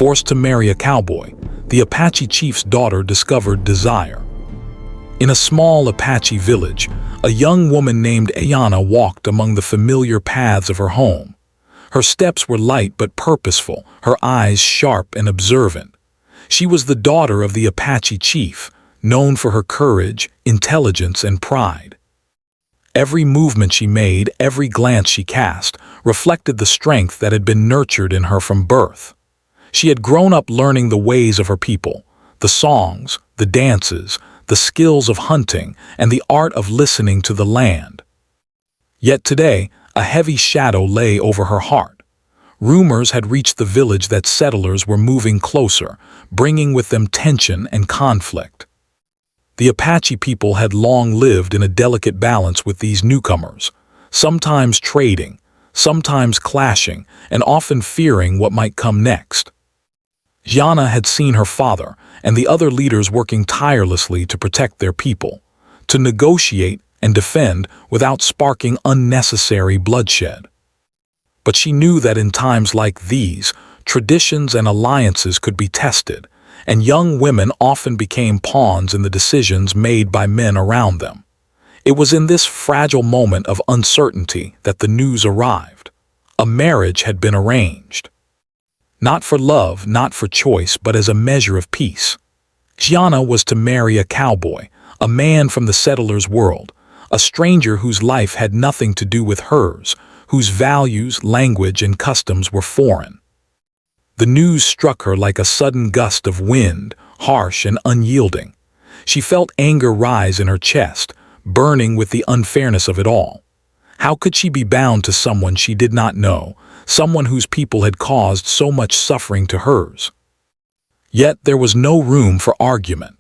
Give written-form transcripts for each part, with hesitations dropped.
forced to marry a cowboy, the Apache chief's daughter discovered desire. In a small Apache village, a young woman named Ayana walked among the familiar paths of her home. Her steps were light but purposeful, her eyes sharp and observant. She was the daughter of the Apache chief, known for her courage, intelligence, and pride. Every movement she made, every glance she cast, reflected the strength that had been nurtured in her from birth. She had grown up learning the ways of her people, the songs, the dances, the skills of hunting, and the art of listening to the land. Yet today, a heavy shadow lay over her heart. Rumors had reached the village that settlers were moving closer, bringing with them tension and conflict. The Apache people had long lived in a delicate balance with these newcomers, sometimes trading, sometimes clashing, and often fearing what might come next. Ayana had seen her father and the other leaders working tirelessly to protect their people, to negotiate and defend without sparking unnecessary bloodshed. But she knew that in times like these, traditions and alliances could be tested, and young women often became pawns in the decisions made by men around them. It was in this fragile moment of uncertainty that the news arrived. A marriage had been arranged. Not for love, not for choice, but as a measure of peace. Ayana was to marry a cowboy, a man from the settlers' world, a stranger whose life had nothing to do with hers, whose values, language, and customs were foreign. The news struck her like a sudden gust of wind, harsh and unyielding. She felt anger rise in her chest, burning with the unfairness of it all. How could she be bound to someone she did not know, someone whose people had caused so much suffering to hers? Yet there was no room for argument.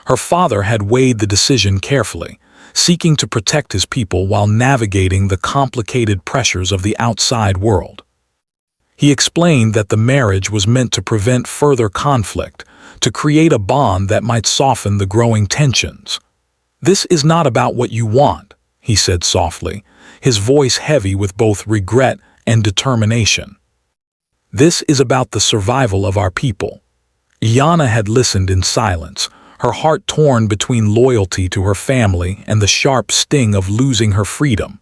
Her father had weighed the decision carefully, seeking to protect his people while navigating the complicated pressures of the outside world. He explained that the marriage was meant to prevent further conflict, to create a bond that might soften the growing tensions. "This is not about what you want," he said softly, his voice heavy with both regret and determination. "This is about the survival of our people." Ayana had listened in silence, her heart torn between loyalty to her family and the sharp sting of losing her freedom.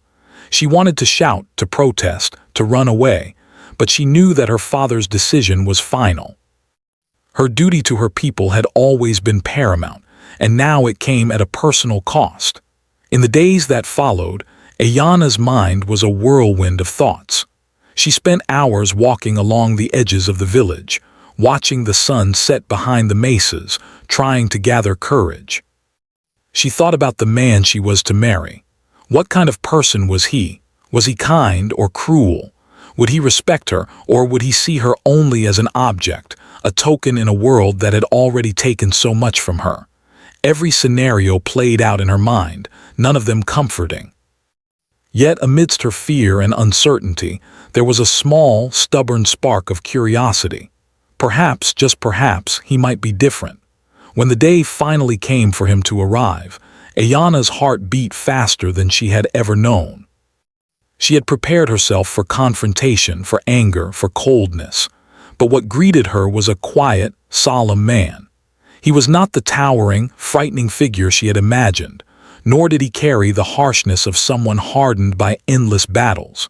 She wanted to shout, to protest, to run away, but she knew that her father's decision was final. Her duty to her people had always been paramount, and now it came at a personal cost. In the days that followed, Ayana's mind was a whirlwind of thoughts. She spent hours walking along the edges of the village, watching the sun set behind the mesas, trying to gather courage. She thought about the man she was to marry. What kind of person was he? Was he kind or cruel? Would he respect her, or would he see her only as an object, a token in a world that had already taken so much from her? Every scenario played out in her mind, none of them comforting. Yet amidst her fear and uncertainty, there was a small, stubborn spark of curiosity. Perhaps, just perhaps, he might be different. When the day finally came for him to arrive, Ayana's heart beat faster than she had ever known. She had prepared herself for confrontation, for anger, for coldness. But what greeted her was a quiet, solemn man. He was not the towering, frightening figure she had imagined, nor did he carry the harshness of someone hardened by endless battles.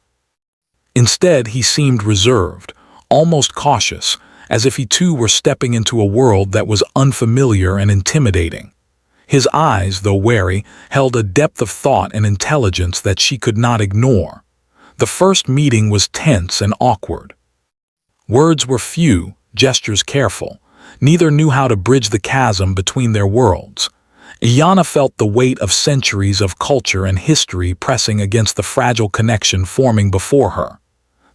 Instead, he seemed reserved, almost cautious, as if he too were stepping into a world that was unfamiliar and intimidating. His eyes, though wary, held a depth of thought and intelligence that she could not ignore. The first meeting was tense and awkward. Words were few, gestures careful. Neither knew how to bridge the chasm between their worlds. Ayana felt the weight of centuries of culture and history pressing against the fragile connection forming before her.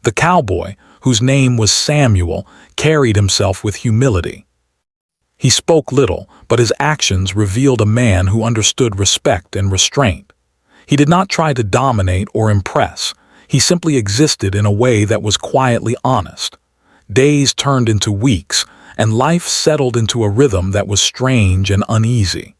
The cowboy, whose name was Samuel, carried himself with humility. He spoke little, but his actions revealed a man who understood respect and restraint. He did not try to dominate or impress. He simply existed in a way that was quietly honest. Days turned into weeks, and life settled into a rhythm that was strange and uneasy.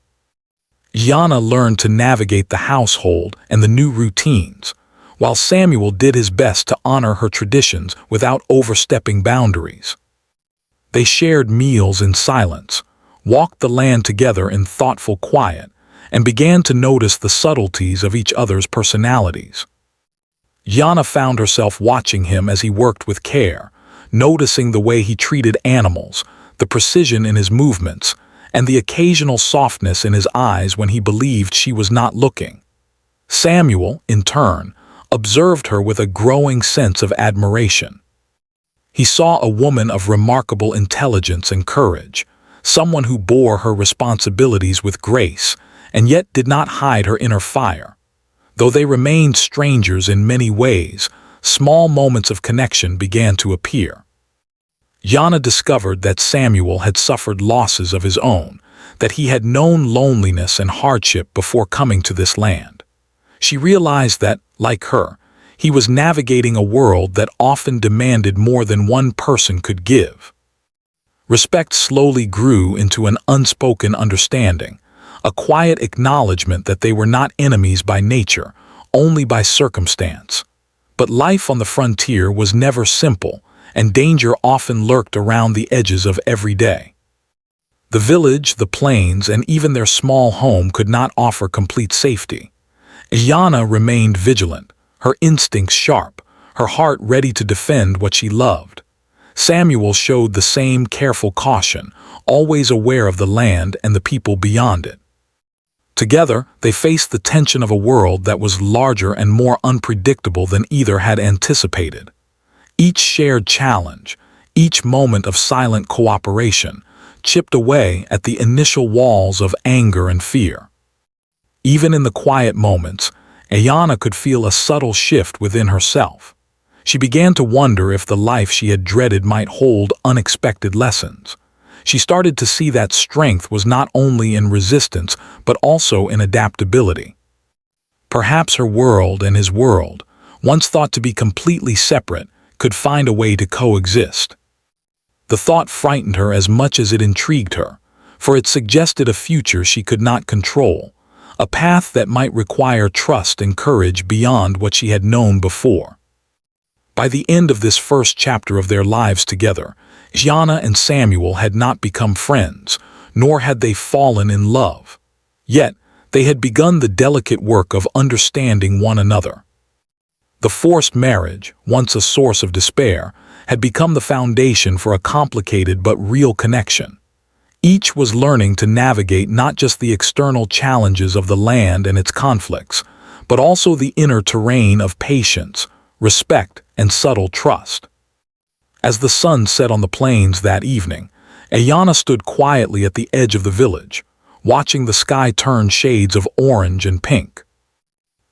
Ayana learned to navigate the household and the new routines, while Samuel did his best to honor her traditions without overstepping boundaries. They shared meals in silence, walked the land together in thoughtful quiet, and began to notice the subtleties of each other's personalities. Yana found herself watching him as he worked with care, noticing the way he treated animals, the precision in his movements, and the occasional softness in his eyes when he believed she was not looking. Samuel, in turn, observed her with a growing sense of admiration. He saw a woman of remarkable intelligence and courage, someone who bore her responsibilities with grace and yet did not hide her inner fire. Though they remained strangers in many ways, small moments of connection began to appear. Yana discovered that Samuel had suffered losses of his own, that he had known loneliness and hardship before coming to this land. She realized that, like her, he was navigating a world that often demanded more than one person could give. Respect slowly grew into an unspoken understanding, a quiet acknowledgement that they were not enemies by nature, only by circumstance. But life on the frontier was never simple, and danger often lurked around the edges of every day. The village, the plains, and even their small home could not offer complete safety. Yana remained vigilant, her instincts sharp, her heart ready to defend what she loved. Samuel showed the same careful caution, always aware of the land and the people beyond it. Together, they faced the tension of a world that was larger and more unpredictable than either had anticipated. Each shared challenge, each moment of silent cooperation, chipped away at the initial walls of anger and fear. Even in the quiet moments, Ayana could feel a subtle shift within herself. She began to wonder if the life she had dreaded might hold unexpected lessons. She started to see that strength was not only in resistance but also in adaptability. Perhaps her world and his world, once thought to be completely separate, could find a way to coexist. The thought frightened her as much as it intrigued her, for it suggested a future she could not control, a path that might require trust and courage beyond what she had known before. By the end of this first chapter of their lives together, Yana and Samuel had not become friends, nor had they fallen in love. Yet, they had begun the delicate work of understanding one another. The forced marriage, once a source of despair, had become the foundation for a complicated but real connection. Each was learning to navigate not just the external challenges of the land and its conflicts, but also the inner terrain of patience, respect, and subtle trust. As the sun set on the plains that evening, Ayana stood quietly at the edge of the village, watching the sky turn shades of orange and pink.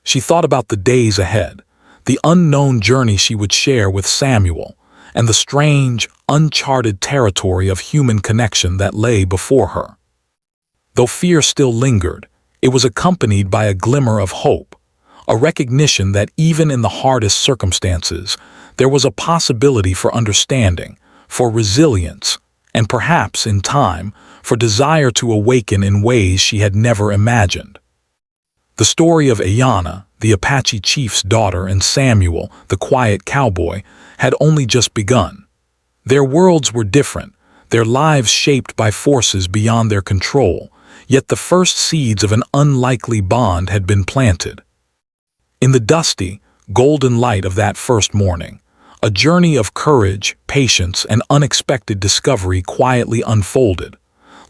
She thought about the days ahead, the unknown journey she would share with Samuel, and the strange, uncharted territory of human connection that lay before her. Though fear still lingered, it was accompanied by a glimmer of hope, a recognition that even in the hardest circumstances, there was a possibility for understanding, for resilience, and perhaps, in time, for desire to awaken in ways she had never imagined. The story of Ayana, the Apache chief's daughter, and Samuel, the quiet cowboy, had only just begun. Their worlds were different, their lives shaped by forces beyond their control, yet the first seeds of an unlikely bond had been planted. In the dusty, golden light of that first morning, a journey of courage, patience, and unexpected discovery quietly unfolded.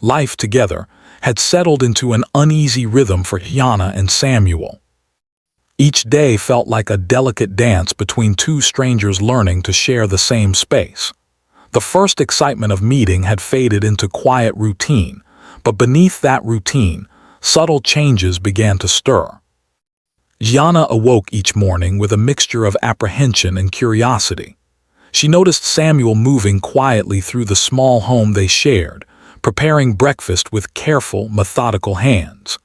Life together had settled into an uneasy rhythm for Yana and Samuel. Each day felt like a delicate dance between two strangers learning to share the same space. The first excitement of meeting had faded into quiet routine, but beneath that routine, subtle changes began to stir. Yana awoke each morning with a mixture of apprehension and curiosity. She noticed Samuel moving quietly through the small home they shared, preparing breakfast with careful, methodical hands.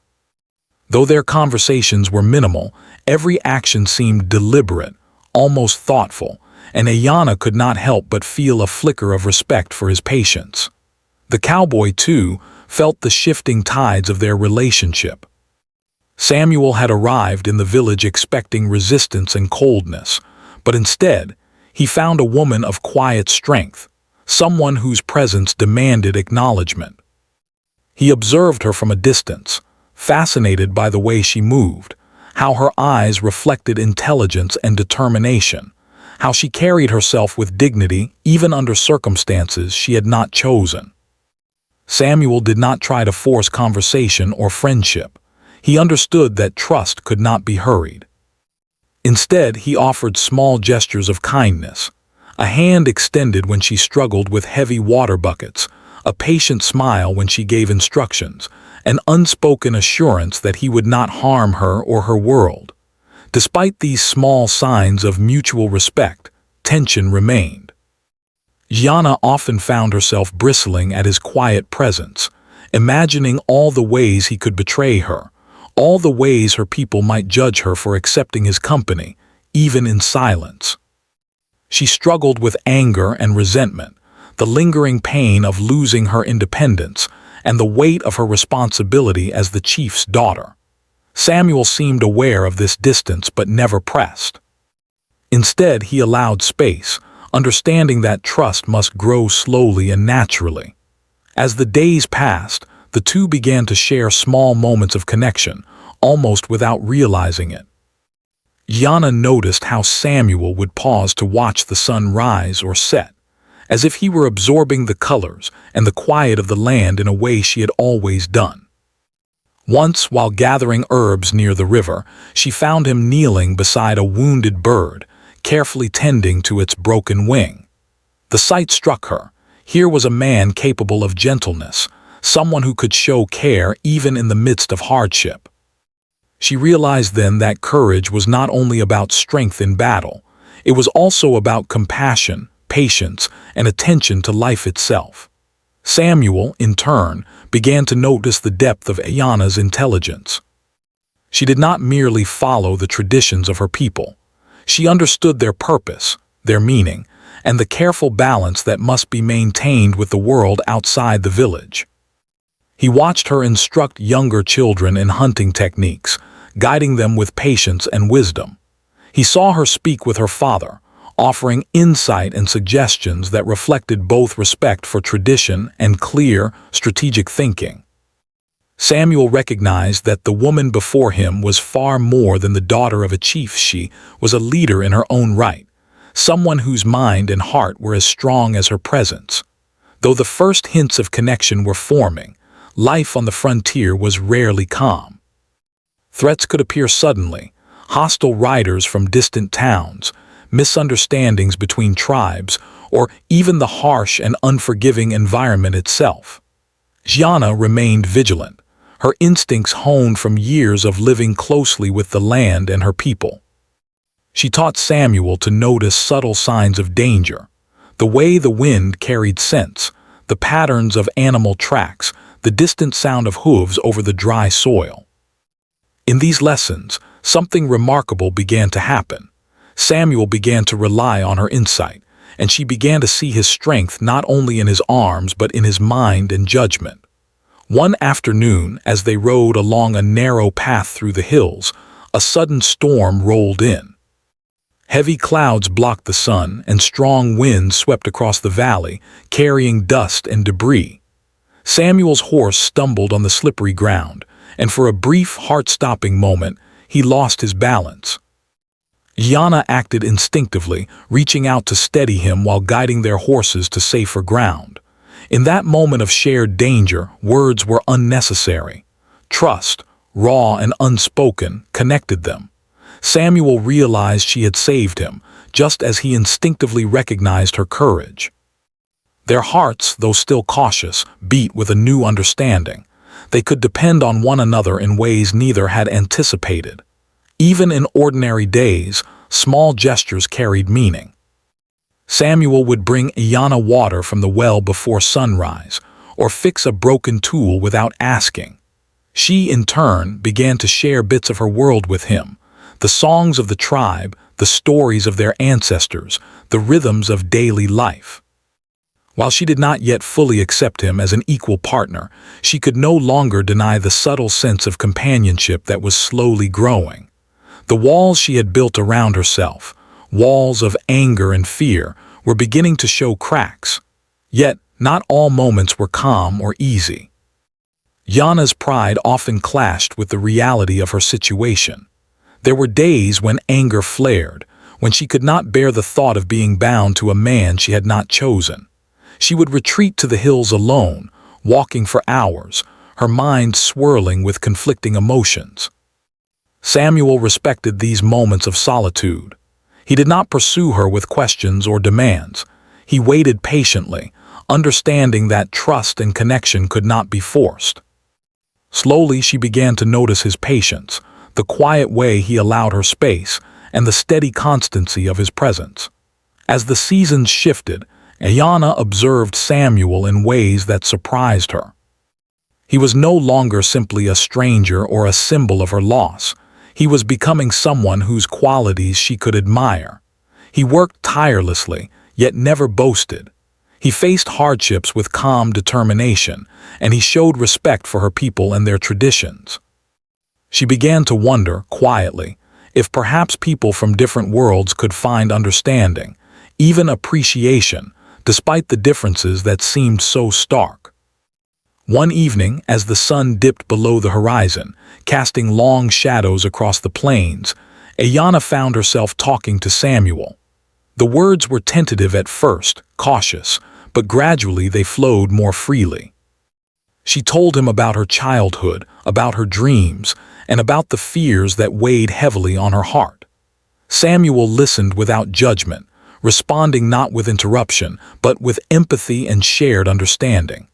Though their conversations were minimal, every action seemed deliberate, almost thoughtful, and Ayana could not help but feel a flicker of respect for his patience. The cowboy, too, felt the shifting tides of their relationship. Samuel had arrived in the village expecting resistance and coldness, but instead, he found a woman of quiet strength, someone whose presence demanded acknowledgement. He observed her from a distance, fascinated by the way she moved, how her eyes reflected intelligence and determination, how she carried herself with dignity even under circumstances she had not chosen. Samuel did not try to force conversation or friendship. He understood that trust could not be hurried. Instead, he offered small gestures of kindness, a hand extended when she struggled with heavy water buckets, a patient smile when she gave instructions, an unspoken assurance that he would not harm her or her world. Despite these small signs of mutual respect, tension remained. Gianna often found herself bristling at his quiet presence, imagining all the ways he could betray her, all the ways her people might judge her for accepting his company, even in silence. She struggled with anger and resentment, the lingering pain of losing her independence, and the weight of her responsibility as the chief's daughter. Samuel seemed aware of this distance but never pressed. Instead, he allowed space, understanding that trust must grow slowly and naturally. As the days passed, the two began to share small moments of connection, almost without realizing it. Gianna noticed how Samuel would pause to watch the sun rise or set, as if he were absorbing the colors and the quiet of the land in a way she had always done. Once, while gathering herbs near the river, she found him kneeling beside a wounded bird, carefully tending to its broken wing. The sight struck her. Here was a man capable of gentleness, someone who could show care even in the midst of hardship. She realized then that courage was not only about strength in battle, it was also about compassion, patience, and attention to life itself. Samuel, in turn, began to notice the depth of Gianna's intelligence. She did not merely follow the traditions of her people. She understood their purpose, their meaning, and the careful balance that must be maintained with the world outside the village. He watched her instruct younger children in hunting techniques, guiding them with patience and wisdom. He saw her speak with her father, offering insight and suggestions that reflected both respect for tradition and clear, strategic thinking. Samuel recognized that the woman before him was far more than the daughter of a chief. She was a leader in her own right, someone whose mind and heart were as strong as her presence. Though the first hints of connection were forming, life on the frontier was rarely calm. Threats could appear suddenly, hostile riders from distant towns, misunderstandings between tribes, or even the harsh and unforgiving environment itself. Gianna remained vigilant, her instincts honed from years of living closely with the land and her people. She taught Samuel to notice subtle signs of danger, the way the wind carried scents, the patterns of animal tracks, the distant sound of hooves over the dry soil. In these lessons, something remarkable began to happen. Samuel began to rely on her insight, and she began to see his strength not only in his arms but in his mind and judgment. One afternoon, as they rode along a narrow path through the hills, a sudden storm rolled in. Heavy clouds blocked the sun, and strong winds swept across the valley, carrying dust and debris. Samuel's horse stumbled on the slippery ground, and for a brief, heart-stopping moment, he lost his balance. Gianna acted instinctively, reaching out to steady him while guiding their horses to safer ground. In that moment of shared danger, words were unnecessary. Trust, raw and unspoken, connected them. Samuel realized she had saved him, just as he instinctively recognized her courage. Their hearts, though still cautious, beat with a new understanding. They could depend on one another in ways neither had anticipated. Even in ordinary days, small gestures carried meaning. Samuel would bring Gianna water from the well before sunrise, or fix a broken tool without asking. She, in turn, began to share bits of her world with him, the songs of the tribe, the stories of their ancestors, the rhythms of daily life. While she did not yet fully accept him as an equal partner, she could no longer deny the subtle sense of companionship that was slowly growing. The walls she had built around herself, walls of anger and fear, were beginning to show cracks. Yet, not all moments were calm or easy. Yana's pride often clashed with the reality of her situation. There were days when anger flared, when she could not bear the thought of being bound to a man she had not chosen. She would retreat to the hills alone, walking for hours, her mind swirling with conflicting emotions. Samuel respected these moments of solitude. He did not pursue her with questions or demands. He waited patiently, understanding that trust and connection could not be forced. Slowly she began to notice his patience, the quiet way he allowed her space, and the steady constancy of his presence. As the seasons shifted, Ayana observed Samuel in ways that surprised her. He was no longer simply a stranger or a symbol of her loss. He was becoming someone whose qualities she could admire. He worked tirelessly, yet never boasted. He faced hardships with calm determination, and he showed respect for her people and their traditions. She began to wonder, quietly, if perhaps people from different worlds could find understanding, even appreciation, despite the differences that seemed so stark. One evening, as the sun dipped below the horizon, casting long shadows across the plains, Ayana found herself talking to Samuel. The words were tentative at first, cautious, but gradually they flowed more freely. She told him about her childhood, about her dreams, and about the fears that weighed heavily on her heart. Samuel listened without judgment, responding not with interruption, but with empathy and shared understanding.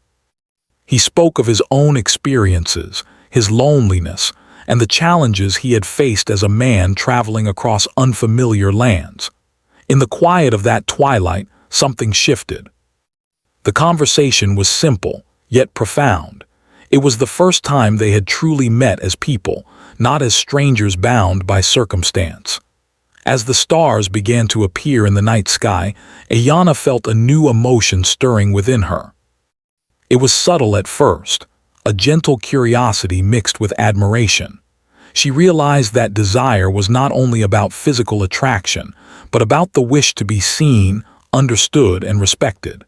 He spoke of his own experiences, his loneliness, and the challenges he had faced as a man traveling across unfamiliar lands. In the quiet of that twilight, something shifted. The conversation was simple, yet profound. It was the first time they had truly met as people, not as strangers bound by circumstance. As the stars began to appear in the night sky, Ayana felt a new emotion stirring within her. It was subtle at first, a gentle curiosity mixed with admiration. She realized that desire was not only about physical attraction, but about the wish to be seen, understood, and respected.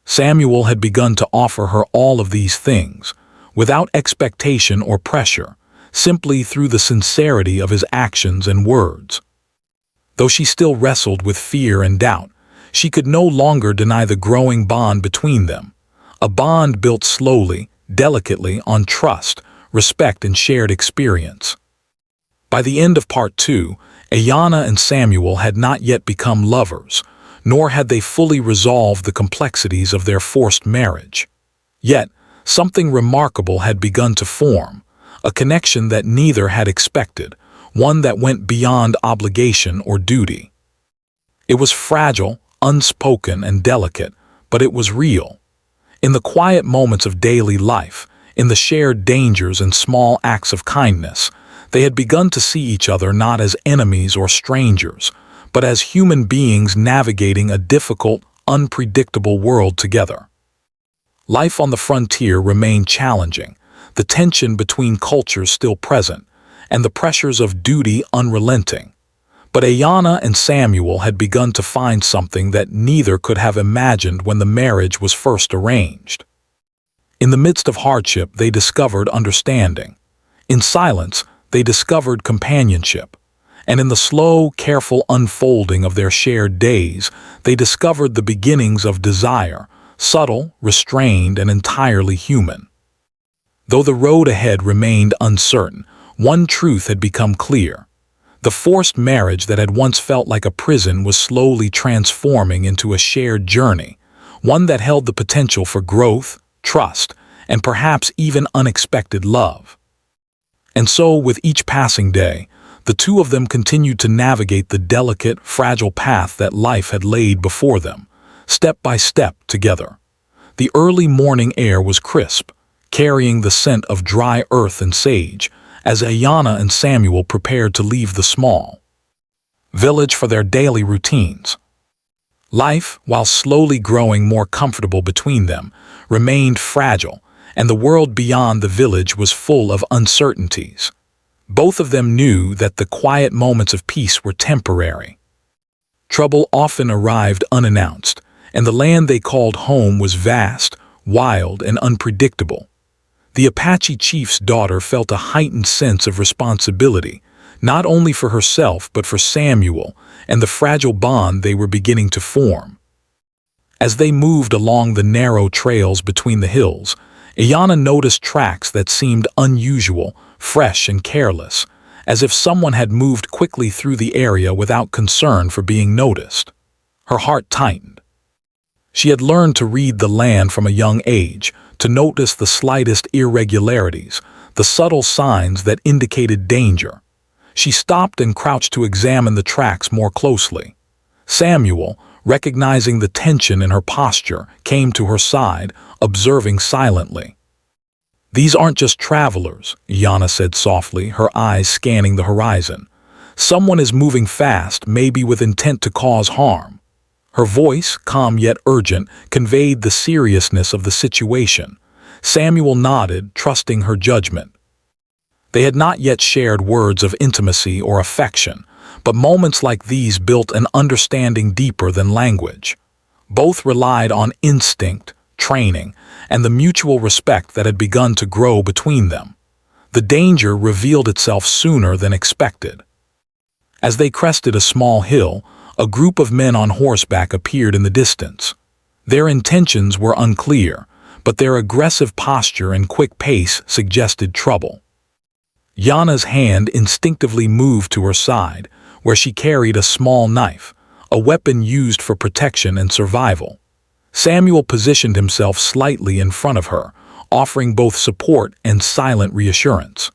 Samuel had begun to offer her all of these things, without expectation or pressure, simply through the sincerity of his actions and words. Though she still wrestled with fear and doubt, she could no longer deny the growing bond between them, a bond built slowly, delicately on trust, respect, and shared experience. By the end of part 2, Ayana and Samuel had not yet become lovers, nor had they fully resolved the complexities of their forced marriage. Yet, something remarkable had begun to form, a connection that neither had expected, one that went beyond obligation or duty. It was fragile, unspoken, and delicate, but it was real. In the quiet moments of daily life, in the shared dangers and small acts of kindness, they had begun to see each other not as enemies or strangers, but as human beings navigating a difficult, unpredictable world together. Life on the frontier remained challenging, the tension between cultures still present, and the pressures of duty unrelenting. But Ayana and Samuel had begun to find something that neither could have imagined when the marriage was first arranged. In the midst of hardship, they discovered understanding. In silence, they discovered companionship. And in the slow, careful unfolding of their shared days, they discovered the beginnings of desire, subtle, restrained, and entirely human. Though the road ahead remained uncertain, one truth had become clear. The forced marriage that had once felt like a prison was slowly transforming into a shared journey, one that held the potential for growth, trust, and perhaps even unexpected love. And so, with each passing day, the two of them continued to navigate the delicate, fragile path that life had laid before them, step by step together. The early morning air was crisp, carrying the scent of dry earth and sage, as Ayana and Samuel prepared to leave the small village for their daily routines. Life, while slowly growing more comfortable between them, remained fragile, and the world beyond the village was full of uncertainties. Both of them knew that the quiet moments of peace were temporary. Trouble often arrived unannounced, and the land they called home was vast, wild, and unpredictable. The Apache chief's daughter felt a heightened sense of responsibility, not only for herself but for Samuel and the fragile bond they were beginning to form. As they moved along the narrow trails between the hills, Ayanna noticed tracks that seemed unusual, fresh and careless, as if someone had moved quickly through the area without concern for being noticed. Her heart tightened. She had learned to read the land from a young age, to notice the slightest irregularities, the subtle signs that indicated danger. She stopped and crouched to examine the tracks more closely. Samuel, recognizing the tension in her posture, came to her side, observing silently. "These aren't just travelers," Ayanna said softly, her eyes scanning the horizon. "Someone is moving fast, maybe with intent to cause harm." Her voice, calm yet urgent, conveyed the seriousness of the situation. Samuel nodded, trusting her judgment. They had not yet shared words of intimacy or affection, but moments like these built an understanding deeper than language. Both relied on instinct, training, and the mutual respect that had begun to grow between them. The danger revealed itself sooner than expected. As they crested a small hill, a group of men on horseback appeared in the distance. Their intentions were unclear, but their aggressive posture and quick pace suggested trouble. Yana's hand instinctively moved to her side, where she carried a small knife, a weapon used for protection and survival. Samuel positioned himself slightly in front of her, offering both support and silent reassurance.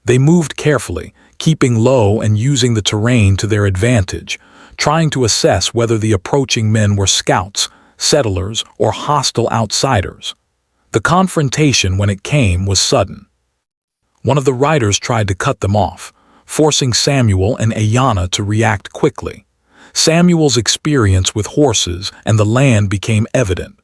They moved carefully, keeping low and using the terrain to their advantage, trying to assess whether the approaching men were scouts, settlers, or hostile outsiders. The confrontation, when it came, was sudden. One of the riders tried to cut them off, forcing Samuel and Ayanna to react quickly. Samuel's experience with horses and the land became evident.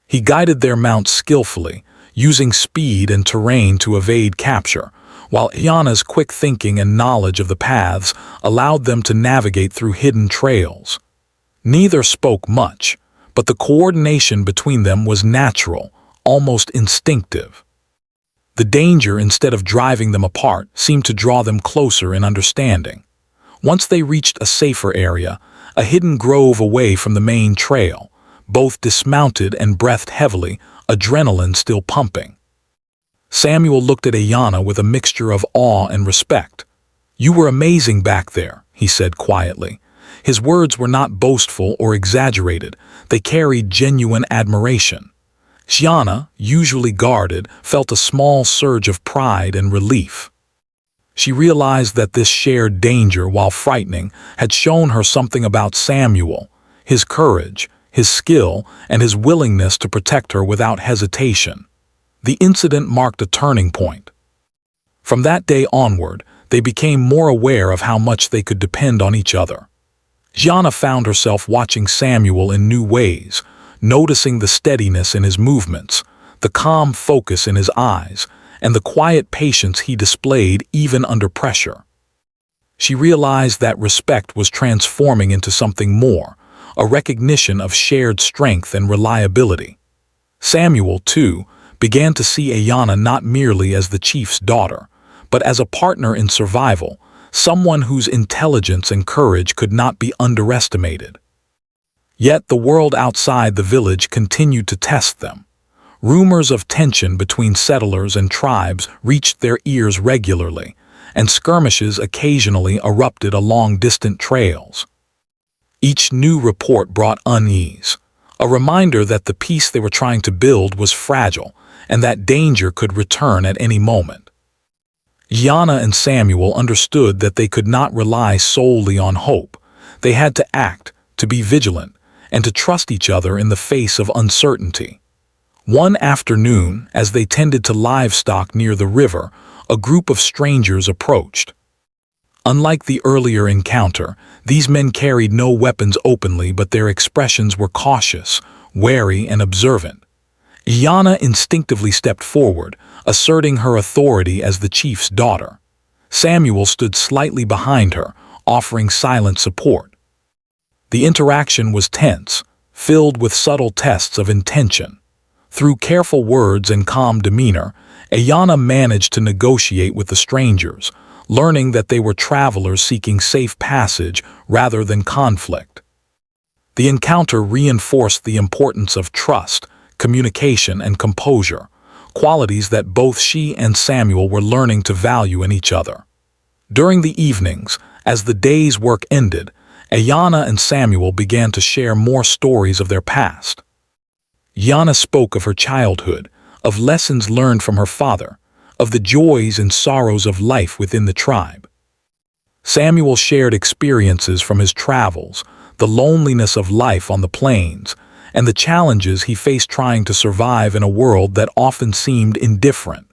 He guided their mounts skillfully, using speed and terrain to evade capture, while Ayanna's quick thinking and knowledge of the paths allowed them to navigate through hidden trails. Neither spoke much, but the coordination between them was natural, almost instinctive. The danger, instead of driving them apart, seemed to draw them closer in understanding. Once they reached a safer area, a hidden grove away from the main trail, both dismounted and breathed heavily, adrenaline still pumping. Samuel looked at Ayanna with a mixture of awe and respect. "You were amazing back there," he said quietly. His words were not boastful or exaggerated, they carried genuine admiration. Ayanna, usually guarded, felt a small surge of pride and relief. She realized that this shared danger, while frightening, had shown her something about Samuel, his courage, his skill, and his willingness to protect her without hesitation. The incident marked a turning point. From that day onward, they became more aware of how much they could depend on each other. Ayanna found herself watching Samuel in new ways, noticing the steadiness in his movements, the calm focus in his eyes, and the quiet patience he displayed even under pressure. She realized that respect was transforming into something more, a recognition of shared strength and reliability. Samuel, too, began to see Ayanna not merely as the chief's daughter, but as a partner in survival, someone whose intelligence and courage could not be underestimated. Yet the world outside the village continued to test them. Rumors of tension between settlers and tribes reached their ears regularly, and skirmishes occasionally erupted along distant trails. Each new report brought unease, a reminder that the peace they were trying to build was fragile and that danger could return at any moment. Ayanna and Samuel understood that they could not rely solely on hope. They had to act, to be vigilant, and to trust each other in the face of uncertainty. One afternoon, as they tended to livestock near the river, a group of strangers approached. Unlike the earlier encounter, these men carried no weapons openly, but their expressions were cautious, wary, and observant. Ayanna instinctively stepped forward, asserting her authority as the chief's daughter. Samuel stood slightly behind her, offering silent support. The interaction was tense, filled with subtle tests of intention. Through careful words and calm demeanor, Ayanna managed to negotiate with the strangers, learning that they were travelers seeking safe passage rather than conflict. The encounter reinforced the importance of trust, communication, and composure, qualities that both she and Samuel were learning to value in each other. During the evenings, as the day's work ended, Ayanna and Samuel began to share more stories of their past. Ayanna spoke of her childhood, of lessons learned from her father, of the joys and sorrows of life within the tribe. Samuel shared experiences from his travels, the loneliness of life on the plains, and the challenges he faced trying to survive in a world that often seemed indifferent.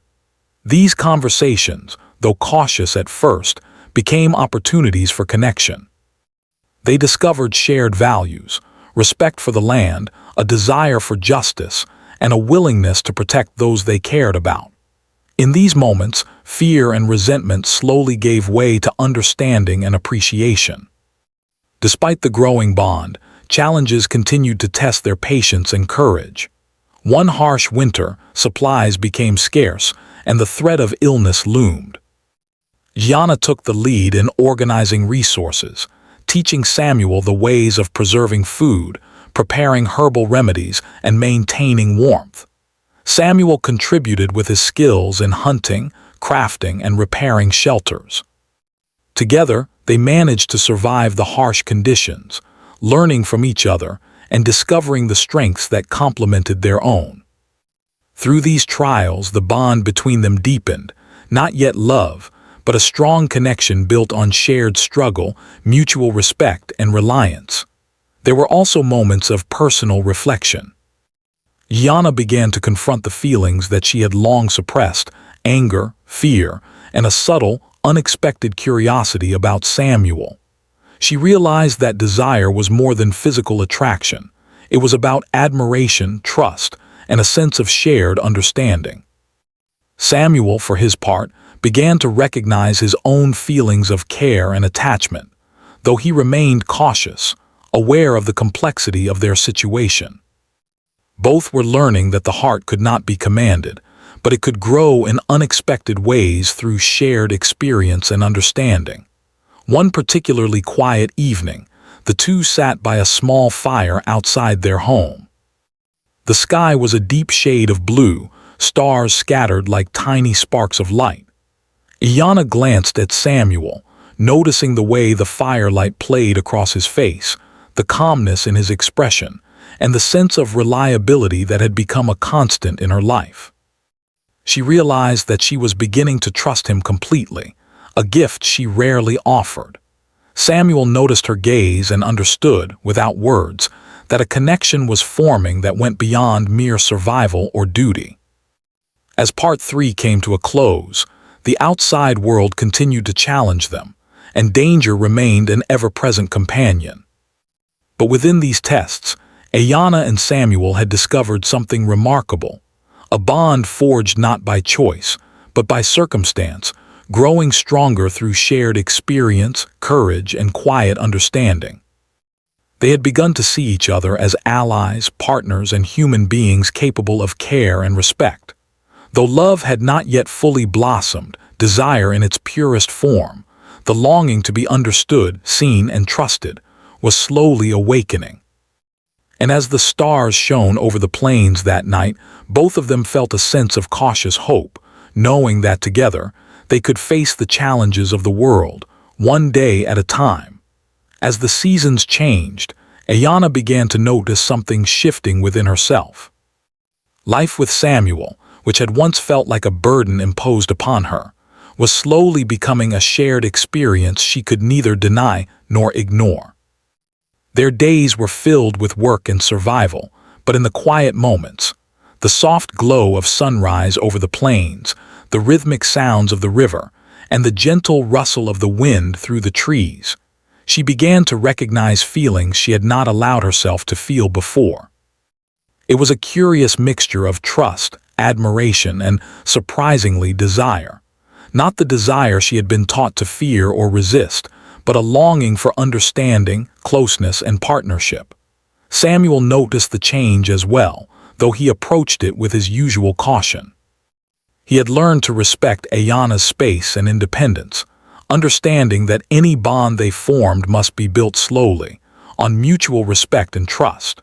These conversations, though cautious at first, became opportunities for connection. They discovered shared values, respect for the land, a desire for justice, and a willingness to protect those they cared about. In these moments, fear and resentment slowly gave way to understanding and appreciation. Despite the growing bond, challenges continued to test their patience and courage. One harsh winter, supplies became scarce, and the threat of illness loomed. Ayanna took the lead in organizing resources, teaching Samuel the ways of preserving food, preparing herbal remedies, and maintaining warmth. Samuel contributed with his skills in hunting, crafting, and repairing shelters. Together, they managed to survive the harsh conditions, learning from each other and discovering the strengths that complemented their own. Through these trials, the bond between them deepened, not yet love, but a strong connection built on shared struggle, mutual respect, and reliance. There were also moments of personal reflection. Ayanna began to confront the feelings that she had long suppressed, anger, fear, and a subtle, unexpected curiosity about Samuel. She realized that desire was more than physical attraction. It was about admiration, trust, and a sense of shared understanding. Samuel, for his part, began to recognize his own feelings of care and attachment, though he remained cautious, aware of the complexity of their situation. Both were learning that the heart could not be commanded, but it could grow in unexpected ways through shared experience and understanding. One particularly quiet evening, the two sat by a small fire outside their home. The sky was a deep shade of blue, stars scattered like tiny sparks of light. Ayanna glanced at Samuel, noticing the way the firelight played across his face, the calmness in his expression, and the sense of reliability that had become a constant in her life. She realized that she was beginning to trust him completely, a gift she rarely offered. Samuel noticed her gaze and understood, without words, that a connection was forming that went beyond mere survival or duty. As Part 3 came to a close, the outside world continued to challenge them, and danger remained an ever-present companion. But within these tests, Ayanna and Samuel had discovered something remarkable, a bond forged not by choice, but by circumstance, growing stronger through shared experience, courage, and quiet understanding. They had begun to see each other as allies, partners, and human beings capable of care and respect. Though love had not yet fully blossomed, desire in its purest form, the longing to be understood, seen, and trusted, was slowly awakening. And as the stars shone over the plains that night, both of them felt a sense of cautious hope, knowing that together they could face the challenges of the world, one day at a time. As the seasons changed, Ayanna began to notice something shifting within herself. Life with Samuel, which had once felt like a burden imposed upon her, was slowly becoming a shared experience she could neither deny nor ignore. Their days were filled with work and survival, but in the quiet moments, the soft glow of sunrise over the plains, the rhythmic sounds of the river, and the gentle rustle of the wind through the trees, she began to recognize feelings she had not allowed herself to feel before. It was a curious mixture of trust, admiration, and, surprisingly, desire. Not the desire she had been taught to fear or resist, but a longing for understanding, closeness, and partnership. Samuel noticed the change as well, though he approached it with his usual caution. He had learned to respect Ayanna's space and independence, understanding that any bond they formed must be built slowly, on mutual respect and trust.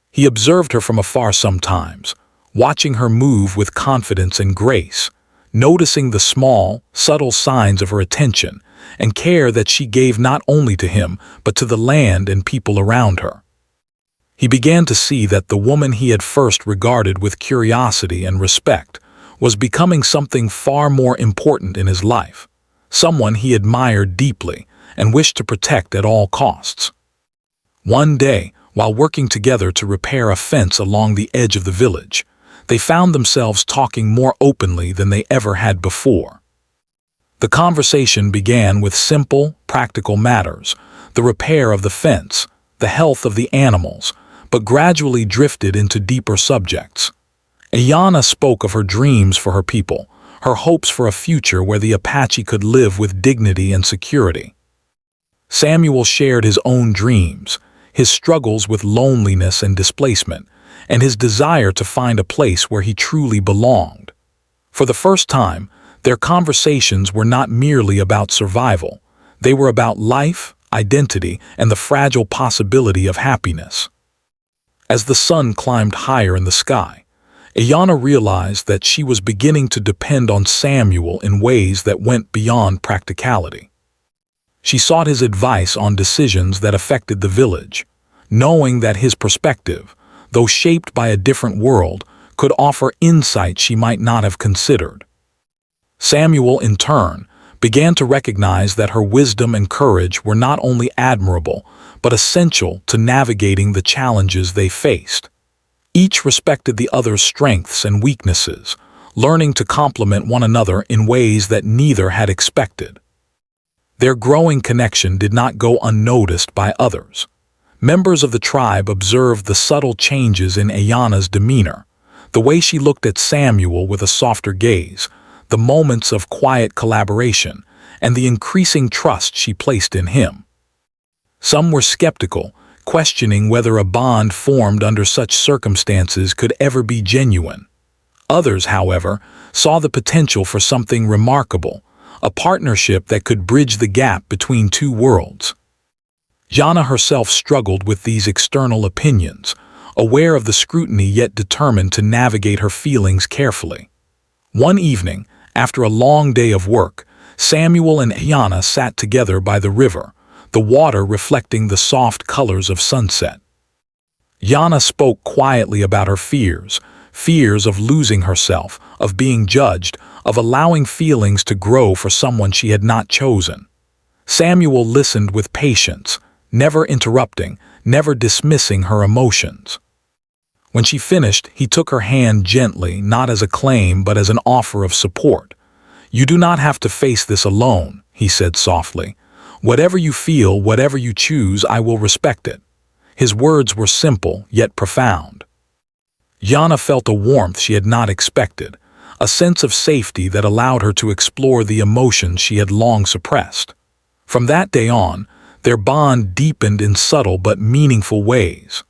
He observed her from afar sometimes, watching her move with confidence and grace, noticing the small, subtle signs of her attention and care that she gave not only to him but to the land and people around her. He began to see that the woman he had first regarded with curiosity and respect was becoming something far more important in his life, someone he admired deeply and wished to protect at all costs. One day, while working together to repair a fence along the edge of the village, they found themselves talking more openly than they ever had before. The conversation began with simple, practical matters, the repair of the fence, the health of the animals, but gradually drifted into deeper subjects. Ayanna spoke of her dreams for her people, her hopes for a future where the Apache could live with dignity and security. Samuel shared his own dreams, his struggles with loneliness and displacement, and his desire to find a place where he truly belonged. For the first time, their conversations were not merely about survival. They were about life, identity, and the fragile possibility of happiness. As the sun climbed higher in the sky, Ayanna realized that she was beginning to depend on Samuel in ways that went beyond practicality. She sought his advice on decisions that affected the village, knowing that his perspective, though shaped by a different world, could offer insight she might not have considered. Samuel, in turn, began to recognize that her wisdom and courage were not only admirable, but essential to navigating the challenges they faced. Each respected the other's strengths and weaknesses, learning to complement one another in ways that neither had expected. Their growing connection did not go unnoticed by others. Members of the tribe observed the subtle changes in Ayanna's demeanor, the way she looked at Samuel with a softer gaze, the moments of quiet collaboration, and the increasing trust she placed in him. Some were skeptical, questioning whether a bond formed under such circumstances could ever be genuine. Others, however, saw the potential for something remarkable, a partnership that could bridge the gap between two worlds. Ayanna herself struggled with these external opinions, aware of the scrutiny yet determined to navigate her feelings carefully. One evening, after a long day of work, Samuel and Ayanna sat together by the river, the water reflecting the soft colors of sunset. Ayanna spoke quietly about her fears of losing herself, of being judged, of allowing feelings to grow for someone she had not chosen. Samuel listened with patience, never interrupting, never dismissing her emotions. When she finished, he took her hand gently, not as a claim but as an offer of support. "You do not have to face this alone," he said softly. "Whatever you feel, whatever you choose, I will respect it." His words were simple, yet profound. Ayanna felt a warmth she had not expected, a sense of safety that allowed her to explore the emotions she had long suppressed. From that day on, their bond deepened in subtle but meaningful ways.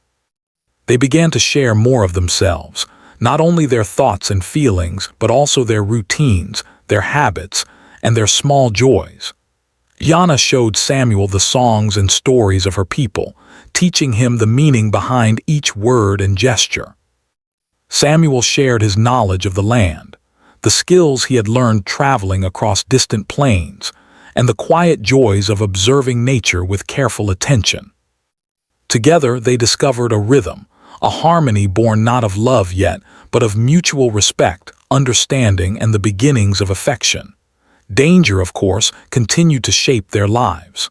They began to share more of themselves, not only their thoughts and feelings, but also their routines, their habits, and their small joys. Ayanna showed Samuel the songs and stories of her people, teaching him the meaning behind each word and gesture. Samuel shared his knowledge of the land, the skills he had learned traveling across distant plains, and the quiet joys of observing nature with careful attention. Together they discovered a rhythm, a harmony born not of love yet, but of mutual respect, understanding, and the beginnings of affection. Danger, of course, continued to shape their lives.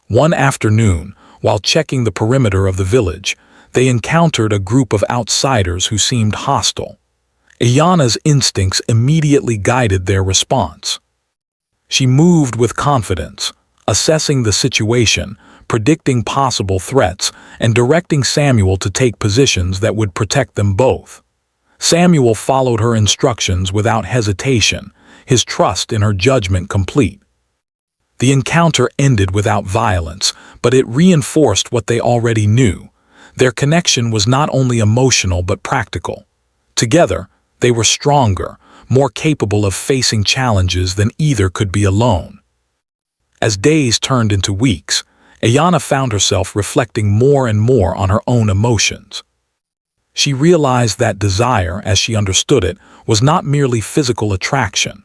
One afternoon, while checking the perimeter of the village, they encountered a group of outsiders who seemed hostile. Ayanna's instincts immediately guided their response. She moved with confidence, assessing the situation, predicting possible threats, and directing Samuel to take positions that would protect them both. Samuel followed her instructions without hesitation, his trust in her judgment complete. The encounter ended without violence, but it reinforced what they already knew. Their connection was not only emotional but practical. Together, they were stronger, more capable of facing challenges than either could be alone. As days turned into weeks, Ayana found herself reflecting more and more on her own emotions. She realized that desire, as she understood it, was not merely physical attraction.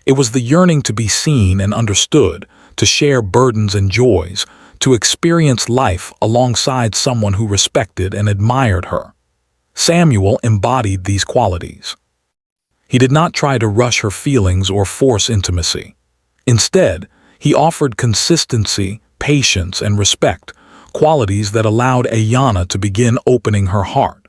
It was the yearning to be seen and understood, to share burdens and joys, to experience life alongside someone who respected and admired her. Samuel embodied these qualities. He did not try to rush her feelings or force intimacy. Instead, he offered consistency, patience, and respect, qualities that allowed Ayana to begin opening her heart.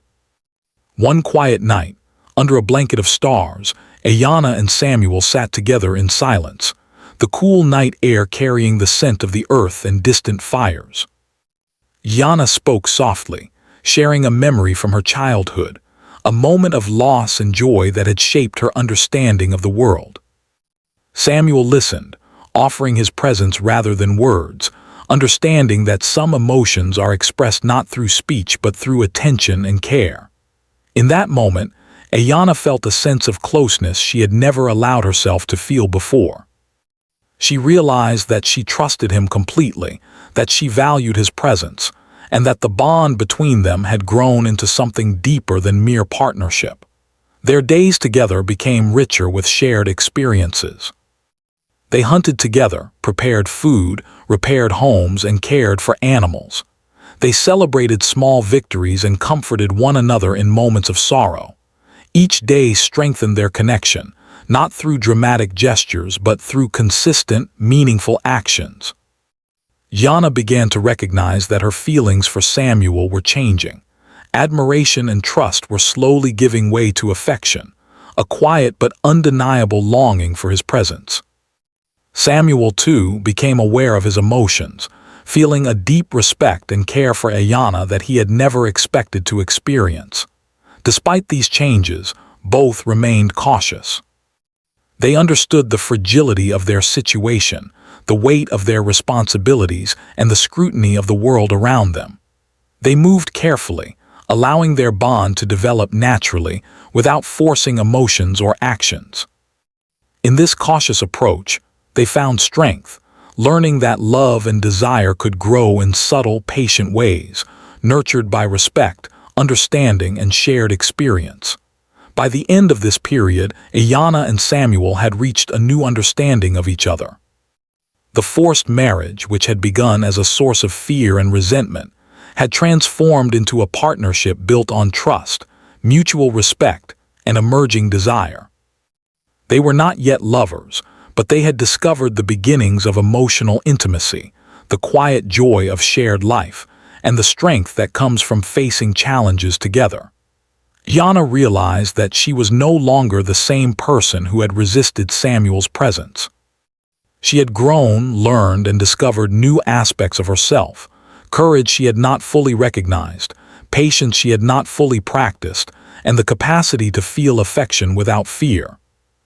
One quiet night, under a blanket of stars, Ayana and Samuel sat together in silence, the cool night air carrying the scent of the earth and distant fires. Ayana spoke softly, sharing a memory from her childhood, a moment of loss and joy that had shaped her understanding of the world. Samuel listened, offering his presence rather than words, understanding that some emotions are expressed not through speech but through attention and care. In that moment, Ayana felt a sense of closeness she had never allowed herself to feel before. She realized that she trusted him completely, that she valued his presence, and that the bond between them had grown into something deeper than mere partnership. Their days together became richer with shared experiences. They hunted together, prepared food, repaired homes, and cared for animals. They celebrated small victories and comforted one another in moments of sorrow. Each day strengthened their connection, not through dramatic gestures but through consistent, meaningful actions. Ayana began to recognize that her feelings for Samuel were changing. Admiration and trust were slowly giving way to affection, a quiet but undeniable longing for his presence. Samuel, too, became aware of his emotions, feeling a deep respect and care for Ayana that he had never expected to experience. Despite these changes, both remained cautious. They understood the fragility of their situation, the weight of their responsibilities, and the scrutiny of the world around them. They moved carefully, allowing their bond to develop naturally without forcing emotions or actions. In this cautious approach, they found strength, learning that love and desire could grow in subtle, patient ways, nurtured by respect, understanding, and shared experience. By the end of this period, Ayana and Samuel had reached a new understanding of each other. The forced marriage, which had begun as a source of fear and resentment, had transformed into a partnership built on trust, mutual respect, and emerging desire. They were not yet lovers, but they had discovered the beginnings of emotional intimacy, the quiet joy of shared life, and the strength that comes from facing challenges together. Ayana realized that she was no longer the same person who had resisted Samuel's presence. She had grown, learned, and discovered new aspects of herself, courage she had not fully recognized, patience she had not fully practiced, and the capacity to feel affection without fear.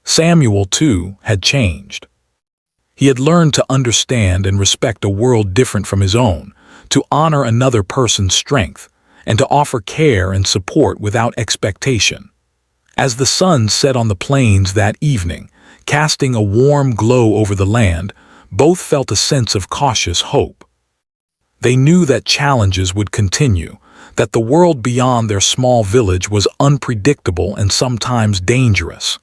Samuel, too, had changed. He had learned to understand and respect a world different from his own, to honor another person's strength, and to offer care and support without expectation. As the sun set on the plains that evening, casting a warm glow over the land, both felt a sense of cautious hope. They knew that challenges would continue, that the world beyond their small village was unpredictable and sometimes dangerous.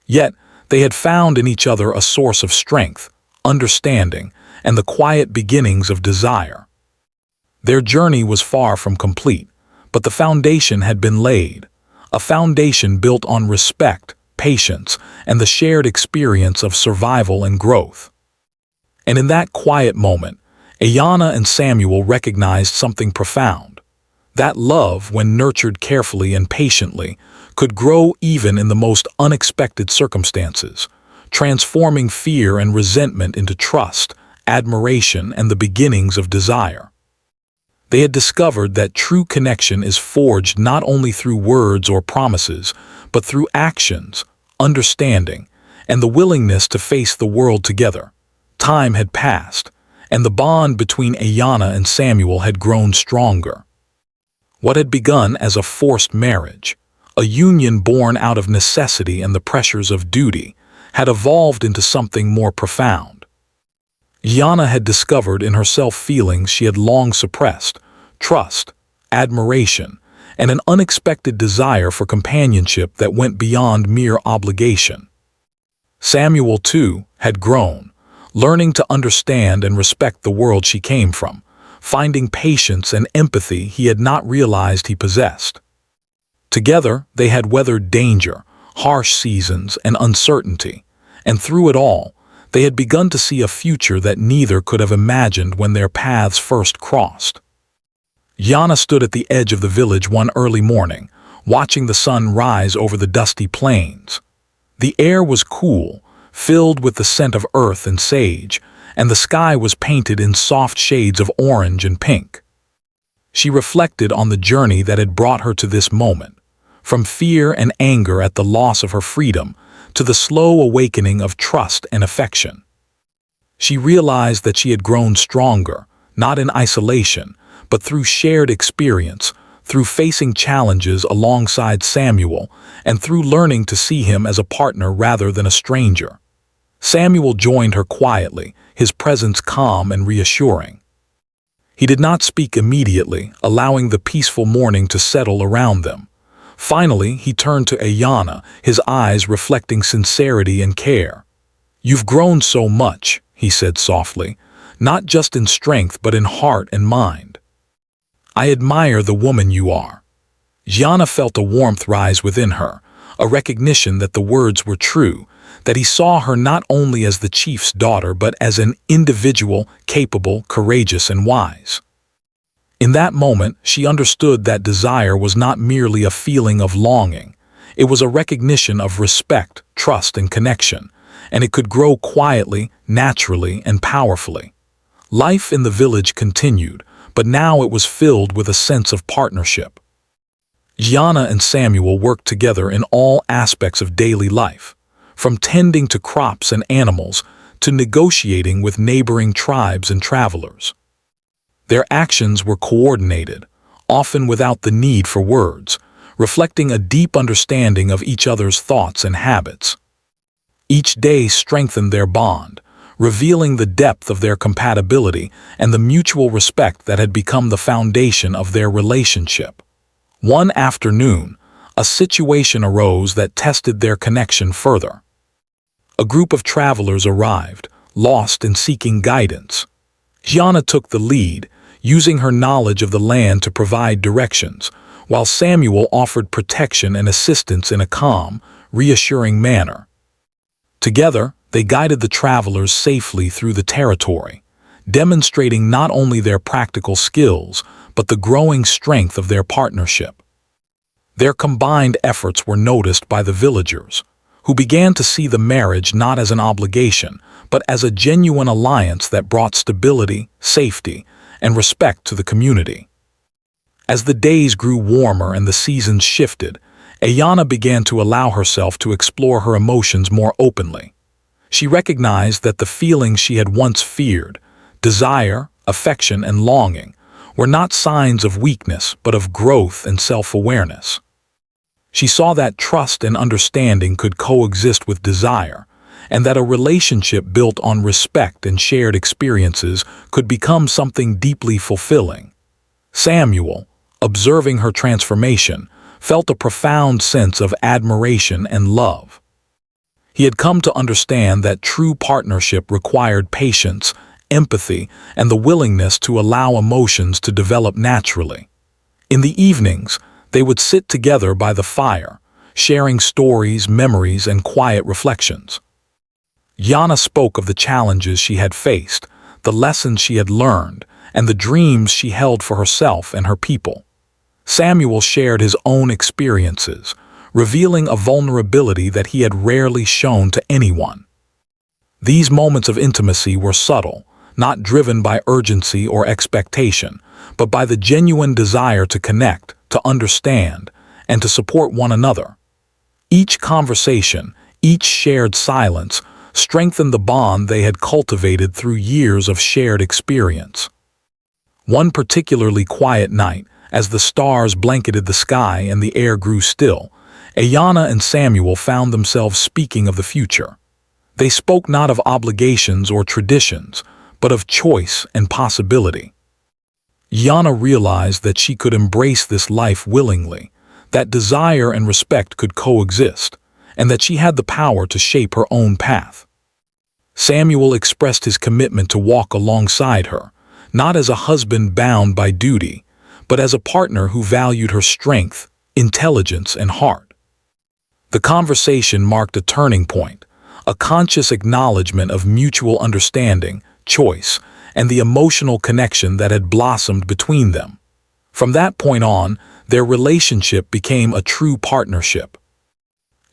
Yet, they had found in each other a source of strength, understanding, and the quiet beginnings of desire. Their journey was far from complete, but the foundation had been laid, a foundation built on respect, patience, and the shared experience of survival and growth. And in that quiet moment, Ayana and Samuel recognized something profound. That love, when nurtured carefully and patiently, could grow even in the most unexpected circumstances, transforming fear and resentment into trust, admiration, and the beginnings of desire. They had discovered that true connection is forged not only through words or promises, but through actions, understanding, and the willingness to face the world together. Time had passed, and the bond between Ayana and Samuel had grown stronger. What had begun as a forced marriage, a union born out of necessity and the pressures of duty, had evolved into something more profound. Yana had discovered in herself feelings she had long suppressed: trust, admiration, and an unexpected desire for companionship that went beyond mere obligation. Samuel, too, had grown, learning to understand and respect the world she came from, finding patience and empathy he had not realized he possessed. Together, they had weathered danger, harsh seasons, and uncertainty, and through it all, they had begun to see a future that neither could have imagined when their paths first crossed. Yana stood at the edge of the village one early morning, watching the sun rise over the dusty plains. The air was cool, filled with the scent of earth and sage, and the sky was painted in soft shades of orange and pink. She reflected on the journey that had brought her to this moment, from fear and anger at the loss of her freedom to the slow awakening of trust and affection. She realized that she had grown stronger, not in isolation, but through shared experience, through facing challenges alongside Samuel, and through learning to see him as a partner rather than a stranger. Samuel joined her quietly, his presence calm and reassuring. He did not speak immediately, allowing the peaceful morning to settle around them. Finally, he turned to Ayanna, his eyes reflecting sincerity and care. "You've grown so much," he said softly, "not just in strength but in heart and mind. I admire the woman you are." Yana felt a warmth rise within her, a recognition that the words were true, that he saw her not only as the chief's daughter but as an individual, capable, courageous, and wise. In that moment, she understood that desire was not merely a feeling of longing. It was a recognition of respect, trust, and connection, and it could grow quietly, naturally, and powerfully. Life in the village continued, but now it was filled with a sense of partnership. Yana and Samuel worked together in all aspects of daily life, from tending to crops and animals to negotiating with neighboring tribes and travelers. Their actions were coordinated, often without the need for words, reflecting a deep understanding of each other's thoughts and habits. Each day strengthened their bond, revealing the depth of their compatibility and the mutual respect that had become the foundation of their relationship. One afternoon, a situation arose that tested their connection further. A group of travelers arrived, lost and seeking guidance. Yana took the lead, using her knowledge of the land to provide directions, while Samuel offered protection and assistance in a calm, reassuring manner. Together, they guided the travelers safely through the territory, demonstrating not only their practical skills, but the growing strength of their partnership. Their combined efforts were noticed by the villagers, who began to see the marriage not as an obligation, but as a genuine alliance that brought stability, safety, and respect to the community. As the days grew warmer and the seasons shifted, Ayanna began to allow herself to explore her emotions more openly. She recognized that the feelings she had once feared, desire, affection, and longing, were not signs of weakness but of growth and self-awareness. She saw that trust and understanding could coexist with desire, and that a relationship built on respect and shared experiences could become something deeply fulfilling. Samuel, observing her transformation, felt a profound sense of admiration and love. He had come to understand that true partnership required patience, empathy, and the willingness to allow emotions to develop naturally. In the evenings, they would sit together by the fire, sharing stories, memories, and quiet reflections. Yana spoke of the challenges she had faced, the lessons she had learned, and the dreams she held for herself and her people. Samuel shared his own experiences, revealing a vulnerability that he had rarely shown to anyone. These moments of intimacy were subtle, not driven by urgency or expectation, but by the genuine desire to connect, to understand, and to support one another. Each conversation, each shared silence, strengthened the bond they had cultivated through years of shared experience. One particularly quiet night, As the stars blanketed the sky and the air grew still, Ayanna and Samuel found themselves speaking of the future. They spoke not of obligations or traditions, but of choice and possibility. Ayanna realized that she could embrace this life willingly, that desire and respect could coexist, and that she had the power to shape her own path. Samuel expressed his commitment to walk alongside her, not as a husband bound by duty, but as a partner who valued her strength, intelligence, and heart. The conversation marked a turning point, a conscious acknowledgement of mutual understanding, choice, and the emotional connection that had blossomed between them. From that point on, their relationship became a true partnership.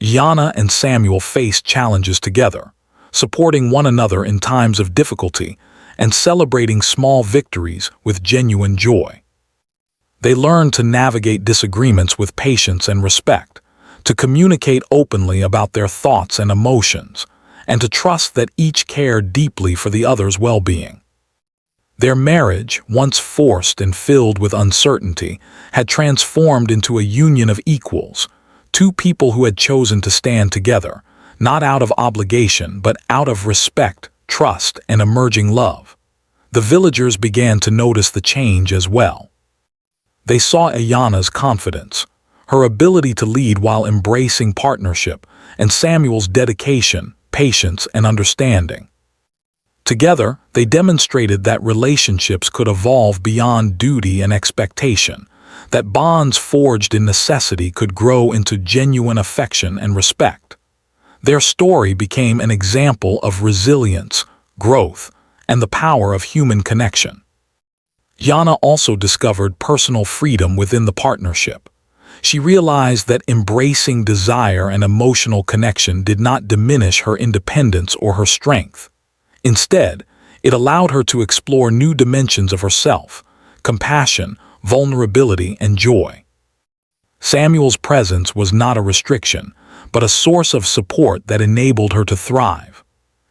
Ayanna and Samuel faced challenges together, supporting one another in times of difficulty and celebrating small victories with genuine joy. They learned to navigate disagreements with patience and respect, to communicate openly about their thoughts and emotions, and to trust that each cared deeply for the other's well-being. Their marriage, once forced and filled with uncertainty, had transformed into a union of equals, two people who had chosen to stand together, not out of obligation but out of respect, trust, and emerging love. The villagers began to notice the change as well. They saw Ayanna's confidence, her ability to lead while embracing partnership, and Samuel's dedication, patience, and understanding. Together, they demonstrated that relationships could evolve beyond duty and expectation, that bonds forged in necessity could grow into genuine affection and respect. Their story became an example of resilience, growth, and the power of human connection. Ayanna also discovered personal freedom within the partnership. She realized that embracing desire and emotional connection did not diminish her independence or her strength. Instead, it allowed her to explore new dimensions of herself: compassion, vulnerability, and joy. Samuel's presence was not a restriction, but a source of support that enabled her to thrive.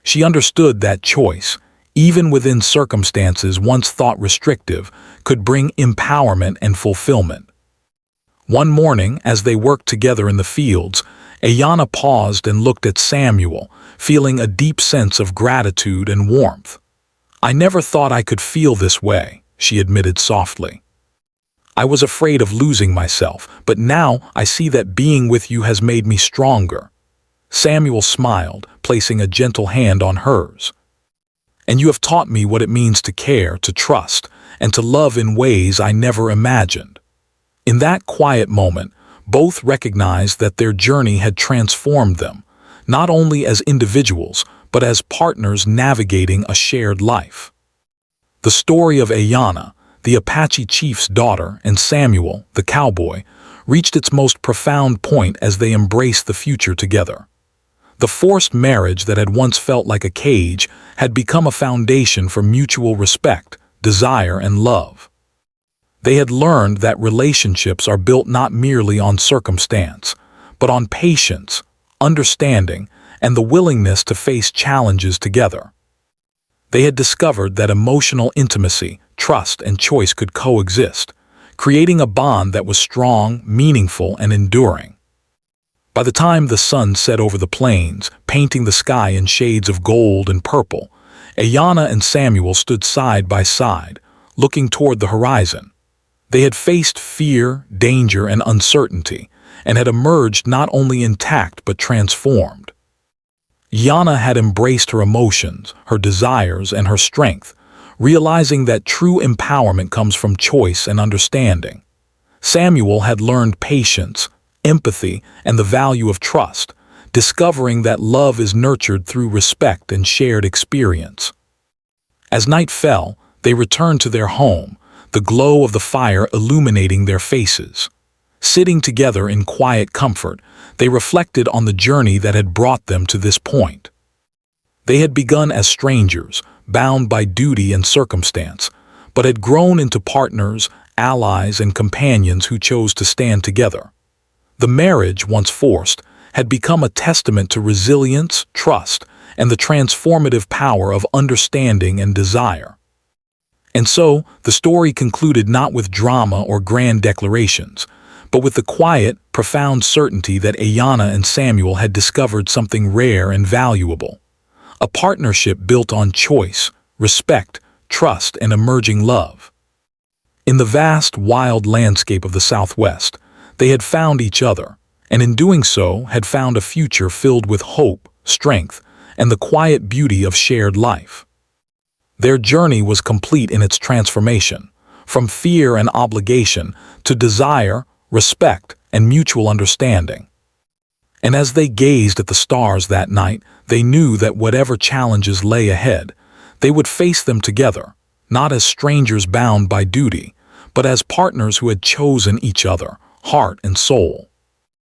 She understood that choice, even within circumstances once thought restrictive, could bring empowerment and fulfillment. One morning, as they worked together in the fields, Ayanna paused and looked at Samuel, feeling a deep sense of gratitude and warmth. "I never thought I could feel this way," she admitted softly. "I was afraid of losing myself, but now I see that being with you has made me stronger." Samuel smiled, placing a gentle hand on hers. "And you have taught me what it means to care, to trust, and to love in ways I never imagined." In that quiet moment, both recognized that their journey had transformed them, not only as individuals, but as partners navigating a shared life. The story of Ayanna, the Apache chief's daughter, and Samuel, the cowboy, reached its most profound point as they embraced the future together. The forced marriage that had once felt like a cage had become a foundation for mutual respect, desire, and love. They had learned that relationships are built not merely on circumstance, but on patience, understanding, and the willingness to face challenges together. They had discovered that emotional intimacy, trust, and choice could coexist, creating a bond that was strong, meaningful, and enduring. By the time the sun set over the plains, painting the sky in shades of gold and purple, Ayanna and Samuel stood side by side, looking toward the horizon. They had faced fear, danger, and uncertainty, and had emerged not only intact but transformed. Ayanna had embraced her emotions, her desires, and her strength, realizing that true empowerment comes from choice and understanding. Samuel had learned patience, empathy, and the value of trust, discovering that love is nurtured through respect and shared experience. As night fell, they returned to their home, the glow of the fire illuminating their faces. Sitting together in quiet comfort, they reflected on the journey that had brought them to this point. They had begun as strangers, bound by duty and circumstance, but had grown into partners, allies, and companions who chose to stand together. The marriage, once forced, had become a testament to resilience, trust, and the transformative power of understanding and desire. And so, the story concluded not with drama or grand declarations, but with the quiet, profound certainty that Ayanna and Samuel had discovered something rare and valuable. A partnership built on choice, respect, trust, and emerging love. In the vast, wild landscape of the Southwest, they had found each other, and in doing so had found a future filled with hope, strength, and the quiet beauty of shared life. Their journey was complete in its transformation, from fear and obligation to desire, respect, and mutual understanding. And as they gazed at the stars that night, they knew that whatever challenges lay ahead, they would face them together, not as strangers bound by duty, but as partners who had chosen each other, heart and soul.